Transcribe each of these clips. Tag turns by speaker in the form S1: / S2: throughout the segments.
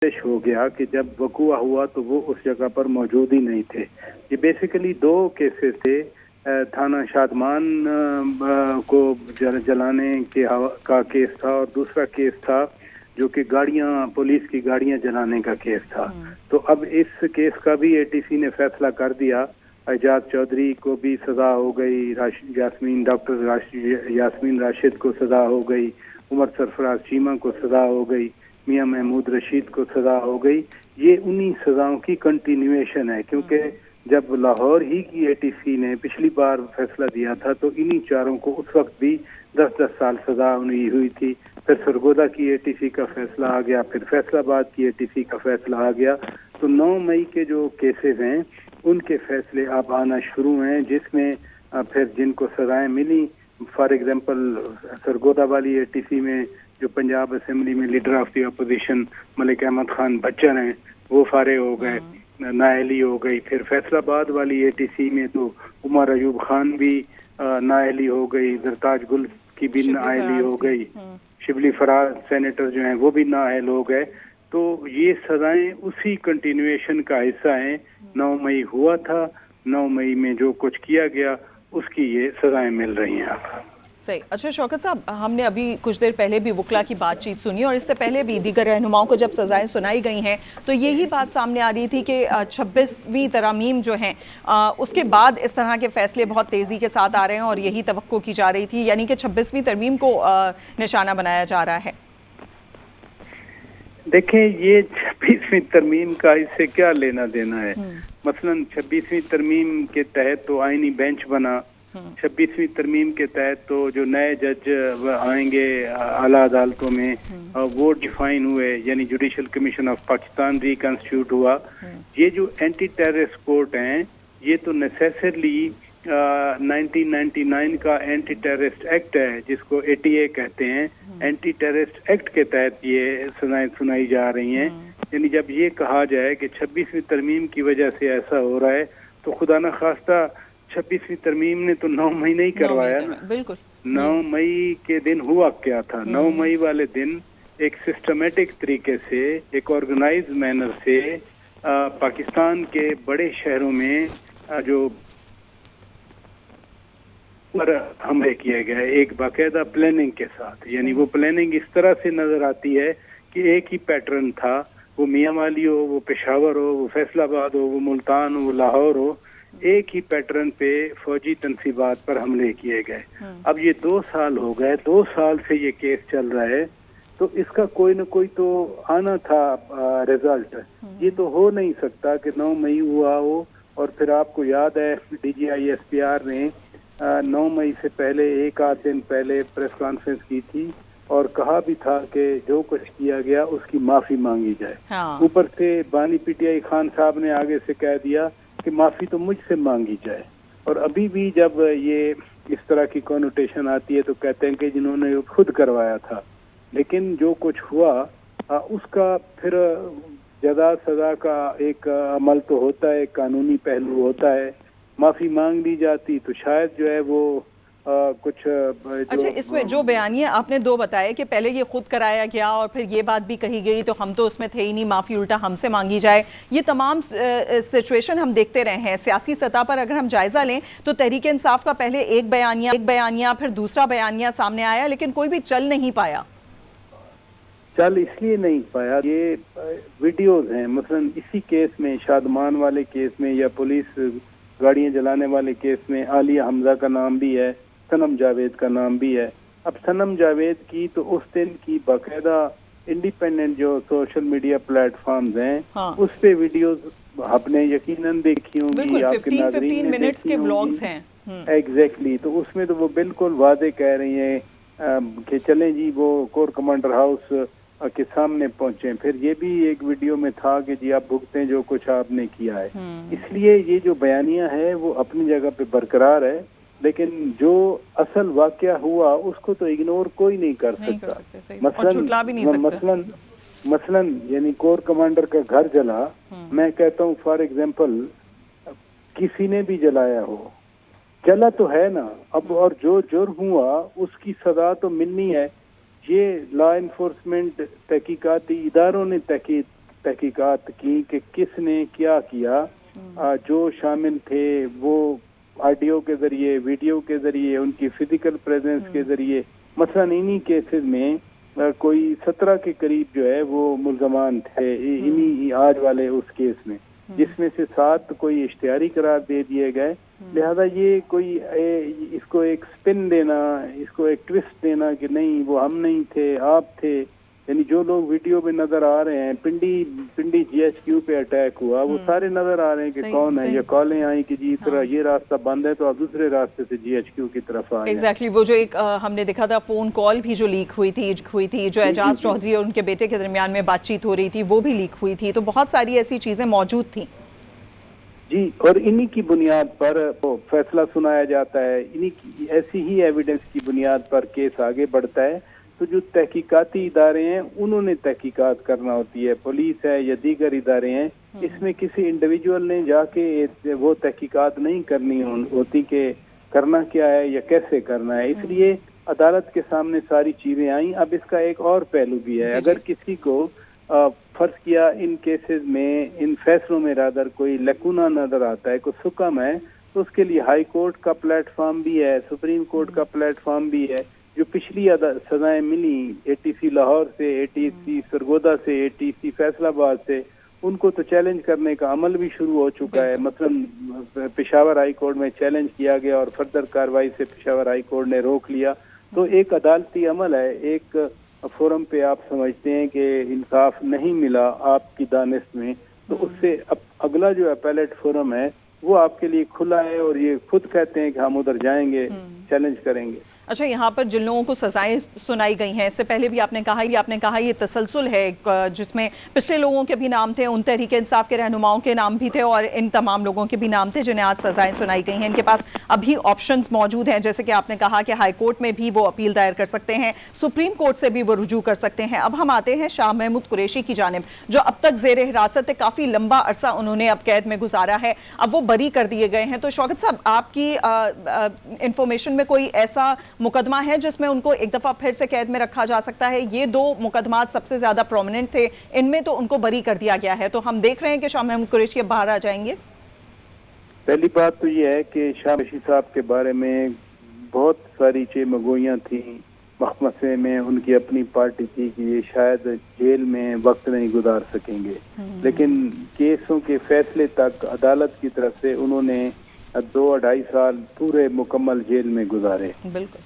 S1: ہو گیا کہ جب وقوع ہوا تو وہ اس جگہ پر موجود ہی نہیں تھے. یہ بیسیکلی دو کیسز تھے. تھانہ شادمان کو جلانے کا کیس تھا اور دوسرا کیس تھا جو کہ گاڑیاں پولیس کی گاڑیاں جلانے کا کیس تھا. تو اب اس کیس کا بھی ATC نے فیصلہ کر دیا. اعجاز چودھری کو بھی سزا ہو گئی, ڈاکٹر یاسمین راشد کو سزا ہو گئی, عمر سرفراز چیمہ کو سزا ہو گئی, میاں محمود رشید کو سزا ہو گئی. یہ انہی سزاؤں کی کنٹینیویشن ہے کیونکہ جب لاہور ہی کی ATC نے پچھلی بار فیصلہ دیا تھا تو انہی چاروں کو اس وقت بھی 10 سال سزا ہوئی تھی. پھر سرگودا کی ATC کا فیصلہ آ گیا, پھر فیصل آباد کی ATC کا فیصلہ آ گیا. تو 9 مئی کے جو کیسز ہیں ان کے فیصلے اب آنا شروع ہیں جس میں پھر جن کو سزائیں ملی. فار ایگزامپل سرگودا والی ATC میں جو پنجاب اسمبلی میں leader of the opposition Malik Ahmad Khan Bachar ہیں وہ فارغ ہو گئے, نااہلی ہو گئی. پھر فیصل آباد والی ATC میں تو عمر ایوب خان بھی نااہلی ہو گئی, زرتاج گل کی بھی نااہلی ہو گئی, شبلی فراز سینیٹر جو ہیں وہ بھی نااہل ہو گئے. تو یہ سزائیں اسی کنٹینیویشن کا حصہ ہیں. 9 مئی ہوا تھا, 9 مئی میں جو کچھ کیا گیا اس کی یہ سزائیں مل رہی ہیں. آپ
S2: صحیح. اچھا شوکت صاحب, ہم نے ابھی کچھ دیر پہلے بھی وکلا کی بات چیت سنی اور اس سے پہلے بھی دیگر رہنماؤں کو جب سزائیں سنائی گئی ہیں تو یہی بات سامنے آ رہی تھی کہ 26ویں ترامیم جو ہیں اس کے بعد اس طرح کے فیصلے بہت تیزی کے ساتھ آ رہے ہیں اور یہی توقع کی جا رہی تھی, یعنی کہ 26ویں ترمیم کو نشانہ بنایا جا رہا ہے.
S1: دیکھیں یہ 26ویں ترمیم کا اس سے کیا لینا دینا ہے. مثلا 26ویں ترمیم کے تحت تو آئینی بینچ بنا, 26ویں ترمیم کے تحت تو جو نئے جج آئیں گے اعلیٰ عدالتوں میں وہ ڈیفائن ہوئے, یعنی جوڈیشل کمیشن آف پاکستان ریکنسٹیٹیوٹ ہوا. یہ جو اینٹی ٹیررسٹ کورٹ ہیں یہ تو نیسیسرلی 1999 کا اینٹی ٹیررسٹ ایکٹ ہے جس کو ATA کہتے ہیں. اینٹی ٹیررسٹ ایکٹ کے تحت یہ سزائیں سنائی جا رہی ہیں. یعنی جب یہ کہا جائے کہ 26ویں ترمیم کی وجہ سے ایسا ہو رہا ہے تو خدا نہ خواستہ 26ویں ترمیم نے تو 9 مئی نہیں کروایا نا.
S2: بالکل
S1: 9 مئی کے دن ہوا کیا تھا. 9 مئی والے دن ایک سسٹمیٹک طریقے سے, ایک آرگنائز مینر سے پاکستان کے بڑے شہروں میں جو پر حملے کیے گئے ایک باقاعدہ پلاننگ کے ساتھ. یعنی وہ پلاننگ اس طرح سے نظر آتی ہے کہ ایک ہی پیٹرن تھا, وہ میاں والی ہو, وہ پشاور ہو, وہ فیصل آباد ہو, وہ ملتان ہو, وہ لاہور ہو, ایک ہی پیٹرن پہ فوجی تنصیبات پر حملے کیے گئے. اب یہ 2 سال ہو گئے, 2 سال سے یہ کیس چل رہا ہے تو اس کا کوئی نہ کوئی تو آنا تھا رزلٹ. یہ تو ہو نہیں سکتا کہ 9 مئی ہوا ہو اور پھر آپ کو یاد ہے DGI SPR نے 9 مئی سے پہلے ایک آدھ دن پہلے پریس کانفرنس کی تھی اور کہا بھی تھا کہ جو کچھ کیا گیا اس کی معافی مانگی جائے. اوپر سے بانی PTI خان صاحب نے آگے سے کہہ دیا کہ معافی تو مجھ سے مانگی جائے. اور ابھی بھی جب یہ اس طرح کی کونوٹیشن آتی ہے تو کہتے ہیں کہ جنہوں نے خود کروایا تھا. لیکن جو کچھ ہوا اس کا پھر جزا سزا کا ایک عمل تو ہوتا ہے, ایک قانونی پہلو ہوتا ہے. معافی مانگ لی جاتی تو شاید جو ہے وہ کچھ.
S2: اچھا, اس میں جو بیانیے آپ نے 2 بتائے کہ پہلے یہ خود کرایا گیا اور پھر یہ بات بھی کہی گئی تو ہم تو اس میں تھے ہی نہیں, معافی الٹا ہم سے مانگی جائے, یہ تمام سچویشن ہم دیکھتے رہے ہیں. سیاسی سطح پر اگر ہم جائزہ لیں تو تحریک انصاف کا پہلے ایک بیانیہ پھر دوسرا بیانیہ سامنے آیا لیکن کوئی بھی چل نہیں پایا.
S1: چل اس لیے نہیں پایا, یہ ویڈیوز ہیں. مثلا اسی کیس میں, شادمان والے کیس میں یا پولیس گاڑیاں جلانے والے کیس میں عالیہ حمزہ کا نام بھی ہے, صنم جاوید کا نام بھی ہے. اب صنم جاوید کی تو اس دن کی باقاعدہ انڈیپینڈنٹ جو سوشل میڈیا پلیٹ فارمز ہیں اس پہ ویڈیوز آپ نے یقیناً دیکھی ہوں گی, آپ کے ناظرین نے دیکھی ہوں گی. ایگزیکٹلی, تو اس میں تو وہ بالکل واضح کہہ رہی ہیں کہ چلیں جی وہ کور کمانڈر ہاؤس کے سامنے پہنچیں. پھر یہ بھی ایک ویڈیو میں تھا کہ جی آپ بھگتیں جو کچھ آپ نے کیا ہے. اس لیے یہ جو بیانیہ ہے وہ اپنی جگہ پہ برقرار ہے لیکن جو اصل واقعہ ہوا اس کو تو اگنور کوئی نہیں کر سکتا. مثلا یعنی کور کمانڈر کا گھر جلا, میں کہتا ہوں فار ایگزامپل کسی نے بھی جلایا ہو, جلا تو ہے نا اب, اور جو جرم ہوا اس کی سزا تو ملنی ہے. یہ لا انفورسمنٹ تحقیقاتی اداروں نے تحقیق تحقیقات کی کہ کس نے کیا کیا. جو شامل تھے وہ آڈیو کے ذریعے، ویڈیو کے ذریعے، ان کی فزیکل پریزنس کے ذریعے، مثلا انہی کیسز میں کوئی 17 کے قریب جو ہے وہ ملزمان تھے انہی آج والے اس کیس میں، جس میں سے 7 کوئی اشتہاری قرار دے دیے گئے. لہذا یہ کوئی اس کو ایک سپن دینا، اس کو ایک ٹوسٹ دینا کہ نہیں وہ ہم نہیں تھے آپ تھے، یعنی جو لوگ ویڈیو میں نظر آ رہے ہیں، پنڈی جی ایچ کیو پہ اٹیک ہوا، وہ سارے نظر آ رہے ہیں کہ کون ہے. یہ کالیں آئیں کہ جی طرح یہ راستہ بند ہے تو آپ دوسرے راستے سے جی ایچ کیو کی طرف آئے.
S2: ایگزیکٹلی وہ جو ایک ہم نے دیکھا تھا فون کال بھی جو لیک ہوئی تھی جو اعجاز چودھری اور ان کے بیٹے کے درمیان میں بات چیت ہو رہی تھی، وہ بھی لیک ہوئی تھی. تو بہت ساری ایسی چیزیں موجود تھیں.
S1: جی، اور انہی کی بنیاد پر فیصلہ سنایا جاتا ہے، انہی کی ایسی ہی ایویڈنس کی بنیاد پر کیس آگے بڑھتا ہے. تو جو تحقیقاتی ادارے ہیں انہوں نے تحقیقات کرنا ہوتی ہے، پولیس ہے یا دیگر ادارے ہیں. اس میں کسی انڈیویجول نے جا کے وہ تحقیقات نہیں کرنی ہوتی کہ کرنا کیا ہے یا کیسے کرنا ہے. اس لیے عدالت کے سامنے ساری چیزیں آئیں. اب اس کا ایک اور پہلو بھی ہے، اگر کسی کو فرض کیا ان کیسز میں، ان فیصلوں میں رادر کوئی لیکونا نظر آتا ہے، کوئی سکم ہے، تو اس کے لیے ہائی کورٹ کا پلیٹ فارم بھی ہے، سپریم کورٹ کا پلیٹ فارم بھی ہے. جو پچھلی سزائیں ملی اے ٹی سی لاہور سے، اے ٹی سی سرگودا سے، اے ٹی سی فیصل آباد سے، ان کو تو چیلنج کرنے کا عمل بھی شروع ہو چکا ہے. مثلا پشاور ہائی کورٹ میں چیلنج کیا گیا اور فردر کارروائی سے پشاور ہائی کورٹ نے روک لیا. تو ایک عدالتی عمل ہے، ایک فورم پہ آپ سمجھتے ہیں کہ انصاف نہیں ملا آپ کی دانست میں، تو اس سے اگلا جو اپیلیٹ فورم ہے وہ آپ کے لیے کھلا ہے، اور یہ خود کہتے ہیں کہ ہم ادھر جائیں گے، چیلنج کریں گے.
S2: اچھا، یہاں پر جن لوگوں کو سزائیں سنائی گئی ہیں، اس سے پہلے بھی آپ نے کہا یہ تسلسل ہے جس میں پچھلے لوگوں کے بھی نام تھے، ان تحریک انصاف کے رہنماؤں کے نام بھی تھے، اور ان تمام لوگوں کے بھی نام تھے جنہیں آج سزائیں سنائی گئی ہیں. ان کے پاس ابھی آپشنز موجود ہیں، جیسے کہ آپ نے کہا کہ ہائی کورٹ میں بھی وہ اپیل دائر کر سکتے ہیں، سپریم کورٹ سے بھی وہ رجوع کر سکتے ہیں. اب ہم آتے ہیں شاہ محمود قریشی کی جانب، جو اب تک زیر حراست ہے، کافی لمبا عرصہ انہوں نے اب قید میں گزارا ہے، اب وہ بری کر دیے گئے ہیں. تو شوکت صاحب، آپ کی انفارمیشن میں کوئی ایسا مقدمہ ہے جس میں ان کو ایک دفعہ پھر سے قید میں رکھا جا سکتا ہے؟ یہ 2 مقدمات سب سے زیادہ پرومیننٹ تھے، ان میں تو ان کو بری کر دیا گیا ہے. تو ہم دیکھ رہے ہیں کہ شاہ محمود قریشی اب باہر آ جائیں گے.
S1: پہلی بات تو یہ ہے کہ شاہ قریشی صاحب کے بارے میں بہت ساری چیمگوئیاں تھیں، محکمے میں ان کی اپنی پارٹی تھی کہ یہ شاید جیل میں وقت نہیں گزار سکیں گے، لیکن کیسوں کے فیصلے تک عدالت کی طرف سے انہوں نے 2-2.5 سال پورے مکمل جیل میں گزارے.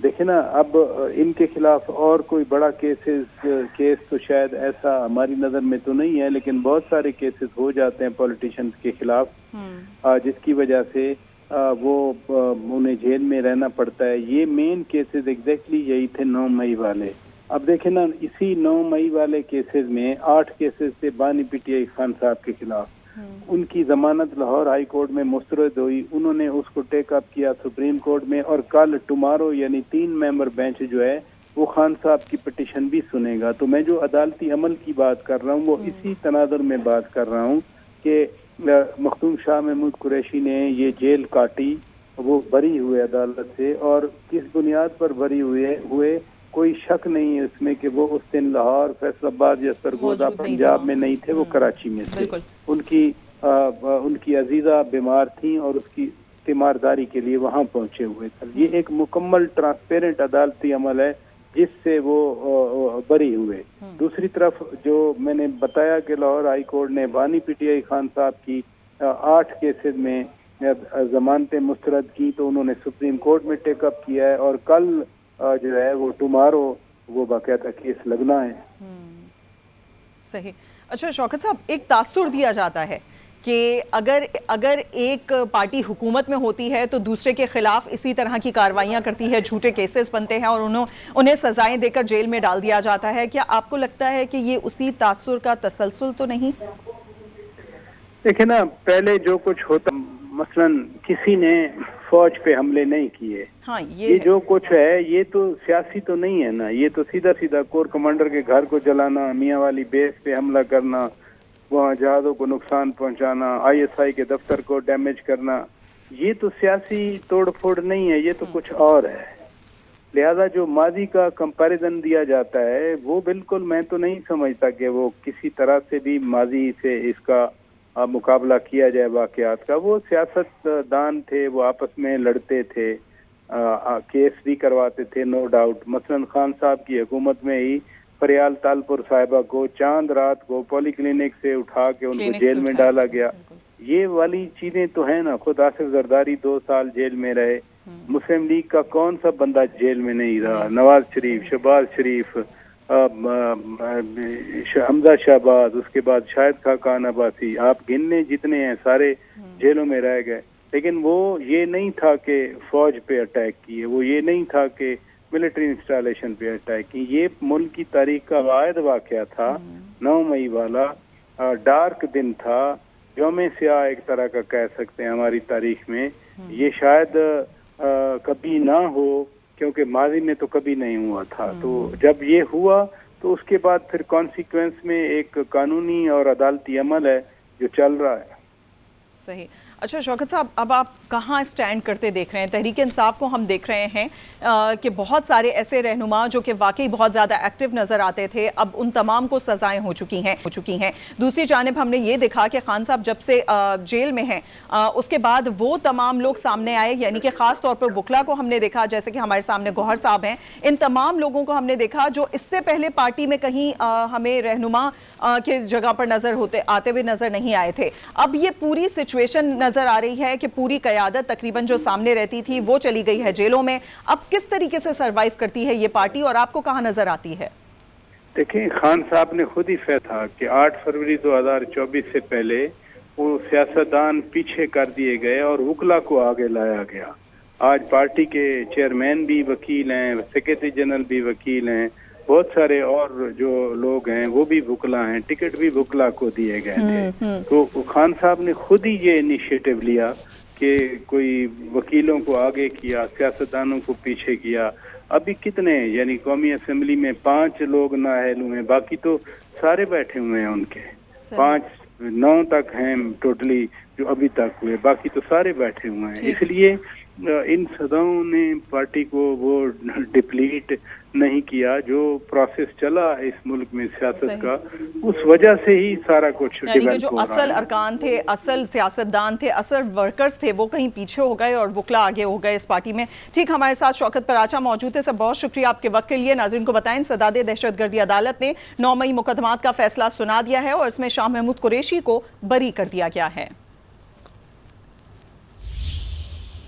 S1: دیکھیں نا، اب ان کے خلاف اور کوئی بڑا کیس تو شاید ایسا ہماری نظر میں تو نہیں ہے، لیکن بہت سارے کیسز ہو جاتے ہیں پولیٹیشنز کے خلاف، جس کی وجہ سے وہ انہیں جیل میں رہنا پڑتا ہے. یہ مین کیسز ایگزیکٹلی یہی تھے 9 مئی والے. اب دیکھیں نا، اسی 9 مئی والے کیسز میں 8 کیسز تھے بانی پی ٹی آئی خان صاحب کے خلاف. ان کی ضمانت لاہور ہائی کورٹ میں مسترد ہوئی، انہوں نے اس کو ٹیک اپ کیا سپریم کورٹ میں، اور کل ٹمارو یعنی 3 ممبر بینچ جو ہے وہ خان صاحب کی پٹیشن بھی سنے گا. تو میں جو عدالتی عمل کی بات کر رہا ہوں وہ اسی تناظر میں بات کر رہا ہوں کہ مختوم شاہ محمود قریشی نے یہ جیل کاٹی، وہ بری ہوئے عدالت سے، اور کس بنیاد پر بری ہوئے کوئی شک نہیں ہے اس میں کہ وہ اس دن لاہور، فیصل آباد یا سرگودا پنجاب میں نہیں تھے، وہ کراچی میں تھے. ان کی عزیزہ بیمار تھیں اور اس کی تیمارداری کے لیے وہاں پہنچے ہوئے تھے. یہ ایک مکمل ٹرانسپیرنٹ عدالتی عمل ہے جس سے وہ بری ہوئے. دوسری طرف جو میں نے بتایا کہ لاہور ہائی کورٹ نے بانی پی ٹی آئی خان صاحب کی 8 کیسز میں ضمانتیں مسترد کی، تو انہوں نے سپریم کورٹ میں ٹیک اپ کیا ہے، اور کل جو ہے وہ ٹمارو وہ باقاعدہ کیس لگنا ہے.
S2: صحیح. اچھا شوکت صاحب، ایک تاثر دیا جاتا ہے کہ اگر ایک پارٹی حکومت میں ہوتی ہے تو دوسرے کے خلاف اسی طرح کی کاروائیاں کرتی ہے، جھوٹے کیسز بنتے ہیں اور انہیں سزائیں دے کر جیل میں ڈال دیا جاتا ہے. کیا آپ کو لگتا ہے کہ یہ اسی تاثر کا تسلسل تو نہیں؟
S1: دیکھیں نا، پہلے جو کچھ ہوتا، مثلا کسی نے فوج پہ حملے نہیں کیے، یہ جو کچھ ہے یہ تو سیاسی تو نہیں ہے نا، یہ تو سیدھا کور کمانڈر کے گھر کو جلانا، میاں والی بیس پہ حملہ کرنا، وہاں جہازوں کو نقصان پہنچانا، آئی ایس آئی کے دفتر کو ڈیمیج کرنا، یہ تو سیاسی توڑ پھوڑ نہیں ہے، یہ تو کچھ اور ہے. لہذا جو ماضی کا کمپیریزن دیا جاتا ہے وہ بالکل میں تو نہیں سمجھتا کہ وہ کسی طرح سے بھی ماضی سے اس کا مقابلہ کیا جائے واقعات کا. وہ سیاست دان تھے, وہ آپس میں لڑتے تھے, کیس بھی کرواتے تھے نو ڈاؤٹ. مثلا خان صاحب کی حکومت میں ہی فریال تالپور صاحبہ کو چاند رات کو پولی کلینک سے اٹھا کے ان کو جیل میں ڈالا گیا. یہ والی چیزیں تو ہیں نا. خود آصف زرداری 2 سال جیل میں رہے. مسلم لیگ کا کون سا بندہ جیل میں نہیں رہا؟ نواز شریف, شہباز شریف, حمزہ شہباز, اس کے بعد شاہد خاقان عباسی, آپ گننے جتنے ہیں سارے جیلوں میں رہ گئے. لیکن وہ یہ نہیں تھا کہ فوج پہ اٹیک کیے, وہ یہ نہیں تھا کہ ملٹری انسٹالیشن پہ اٹیک کی. یہ ملک کی تاریخ کا واحد واقعہ تھا. 9 مئی والا ڈارک دن تھا, یوم سیاہ ایک طرح کا کہہ سکتے ہیں ہماری تاریخ میں. یہ شاید کبھی نہ ہو, کیونکہ ماضی میں تو کبھی نہیں ہوا تھا. تو جب یہ ہوا تو اس کے بعد پھر کانسیکوینس میں ایک قانونی اور عدالتی عمل ہے جو چل رہا ہے.
S2: صحیح. اچھا شوکت صاحب, اب آپ کہاں اسٹینڈ کرتے دیکھ رہے ہیں؟ تحریک انصاف کو ہم دیکھ رہے ہیں کہ بہت سارے ایسے رہنما جو کہ واقعی بہت زیادہ ایکٹیو نظر آتے تھے, اب ان تمام کو سزائیں ہو چکی ہیں. دوسری جانب ہم نے یہ دیکھا کہ خان صاحب جب سے جیل میں ہیں اس کے بعد وہ تمام لوگ سامنے آئے, یعنی کہ خاص طور پر وکلا کو ہم نے دیکھا, جیسے کہ ہمارے سامنے گوہر صاحب ہیں. ان تمام لوگوں کو ہم نے دیکھا جو اس سے پہلے پارٹی میں کہیں ہمیں رہنما کے جگہ پر آتے ہوئے نظر نہیں آئے تھے. اب یہ پوری سچویشن نظر آ رہی ہے کہ پوری قیادت تقریباً جو سامنے رہتی تھی وہ چلی گئی ہے جیلوں میں. اب کس طریقے سے سروائیو کرتی ہے یہ پارٹی اور آپ کو کہاں نظر آتی ہے؟
S1: دیکھیں, خان صاحب نے خود ہی تھا کہ 8 فروری 2024 سے پہلے وہ سیاستدان پیچھے کر دیے گئے اور وکلا کو آگے لایا گیا. آج پارٹی کے چیئرمین بھی وکیل ہیں, سیکریٹری جنرل بھی وکیل ہیں, بہت سارے اور جو لوگ ہیں وہ بھی وکلا ہیں, ٹکٹ بھی وکلا کو دیے گئے تھے. تو خان صاحب نے خود ہی یہ انیشیٹو لیا کہ کوئی وکیلوں کو آگے کیا, سیاستدانوں کو پیچھے کیا. ابھی کتنے, یعنی قومی اسمبلی میں 5 لوگ نااہل ہوئے ہیں, باقی تو سارے بیٹھے ہوئے ہیں. ان کے 9 تک ہیں ٹوٹلی جو ابھی تک ہوئے, باقی تو سارے بیٹھے ہوئے ہیں. اس لیے ان سزاؤں نے پارٹی کو وہ ڈپلیٹ نہیں کیا. جو پروسیس چلا اس ملک میں سیاست کا, اس وجہ سے ہی سارا کچھ
S2: یعنی کہ جو اصل ارکان تھے, اصل سیاستدان تھے, اصل ورکرز تھے, وہ کہیں پیچھے ہو گئے اور وکلا آگے ہو گئے اس پارٹی میں. ٹھیک, ہمارے ساتھ شوکت پراچا موجود تھے. سر بہت شکریہ آپ کے وقت کے لیے. ناظرین کو بتائیں, انسداد دہشت گردی عدالت نے 9 مئی مقدمات کا فیصلہ سنا دیا ہے اور اس میں شاہ محمود قریشی کو بری کر دیا گیا ہے.